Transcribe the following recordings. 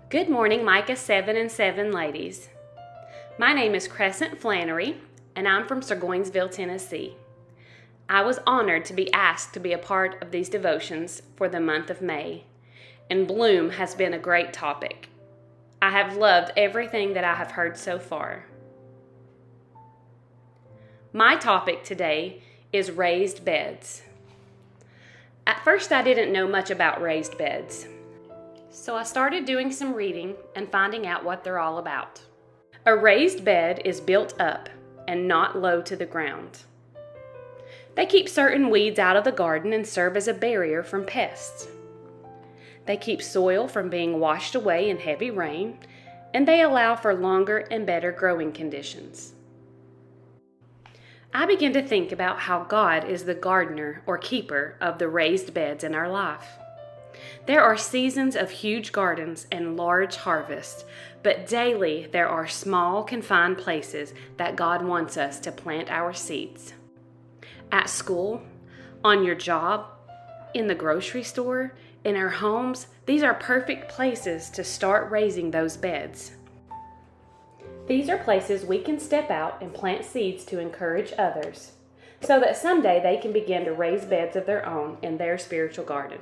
Good morning, Micah 7 and 7 ladies. My name is Kresant Flannery, and I'm from Sirgoinsville, Tennessee. I was honored to be asked to be a part of these devotions for the month of May, and bloom has been a great topic. I have loved everything that I have heard so far. My topic today is raised beds. At first, I didn't know much about raised beds. So I started doing some reading and finding out what they're all about. A raised bed is built up and not low to the ground. They keep certain weeds out of the garden and serve as a barrier from pests. They keep soil from being washed away in heavy rain, and they allow for longer and better growing conditions. I began to think about how God is the gardener or keeper of the raised beds in our life. There are seasons of huge gardens and large harvests, but daily there are small, confined places that God wants us to plant our seeds. At school, on your job, in the grocery store, in our homes, these are perfect places to start raising those beds. These are places we can step out and plant seeds to encourage others, so that someday they can begin to raise beds of their own in their spiritual garden.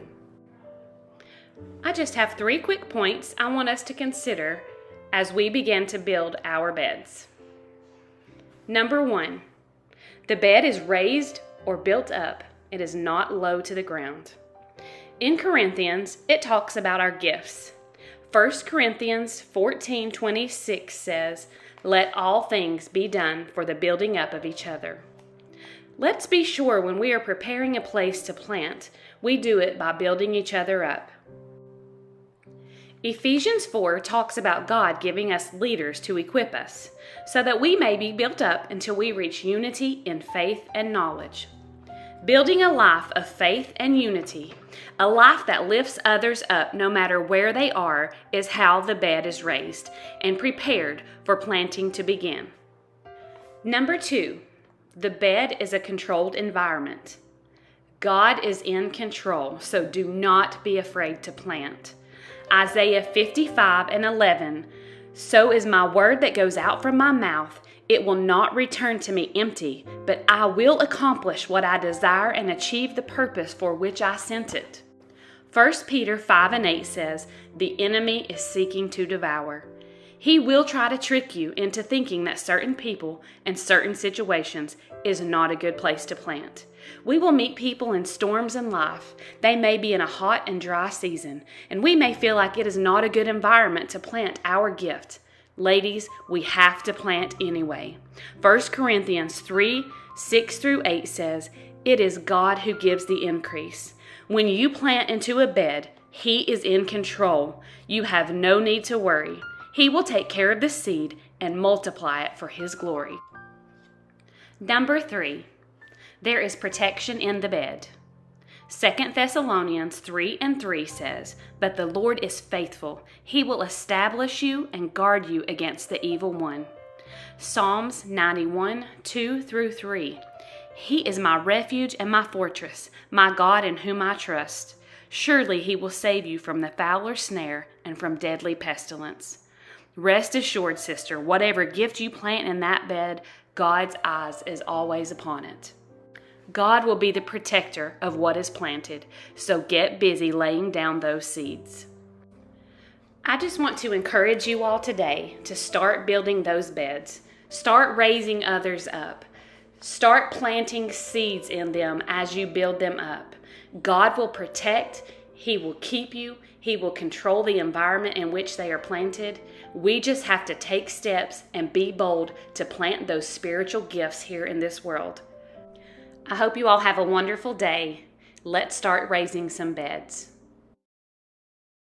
I just have 3 quick points I want us to consider as we begin to build our beds. Number 1, the bed is raised or built up. It is not low to the ground. In Corinthians, it talks about our gifts. 1 Corinthians 14:26 says, "Let all things be done for the building up of each other." Let's be sure when we are preparing a place to plant, we do it by building each other up. Ephesians 4 talks about God giving us leaders to equip us, so that we may be built up until we reach unity in faith and knowledge. Building a life of faith and unity, a life that lifts others up no matter where they are, is how the bed is raised and prepared for planting to begin. Number 2, the bed is a controlled environment. God is in control, so do not be afraid to plant. Isaiah 55:11, "So is my word that goes out from my mouth. It will not return to me empty, but I will accomplish what I desire and achieve the purpose for which I sent it." 1 Peter 5:8 says, "The enemy is seeking to devour." He will try to trick you into thinking that certain people and certain situations is not a good place to plant. We will meet people in storms in life. They may be in a hot and dry season, and we may feel like it is not a good environment to plant our gift. Ladies, we have to plant anyway. 1 Corinthians 3:6-8 says, "It is God who gives the increase." When you plant into a bed, He is in control. You have no need to worry. He will take care of the seed and multiply it for His glory. Number 3, there is protection in the bed. 2 Thessalonians 3:3 says, "But the Lord is faithful. He will establish you and guard you against the evil one." Psalms 91:2-3, "He is my refuge and my fortress, my God in whom I trust. Surely He will save you from the fowler's snare and from deadly pestilence." Rest assured, sister, whatever gift you plant in that bed, God's eyes is always upon it. God will be the protector of what is planted, so get busy laying down those seeds. I just want to encourage you all today to start building those beds. Start raising others up. Start planting seeds in them as you build them up. God will protect. He will keep you. He will control the environment in which they are planted. We just have to take steps and be bold to plant those spiritual gifts here in this world. I hope you all have a wonderful day. Let's start raising some beds.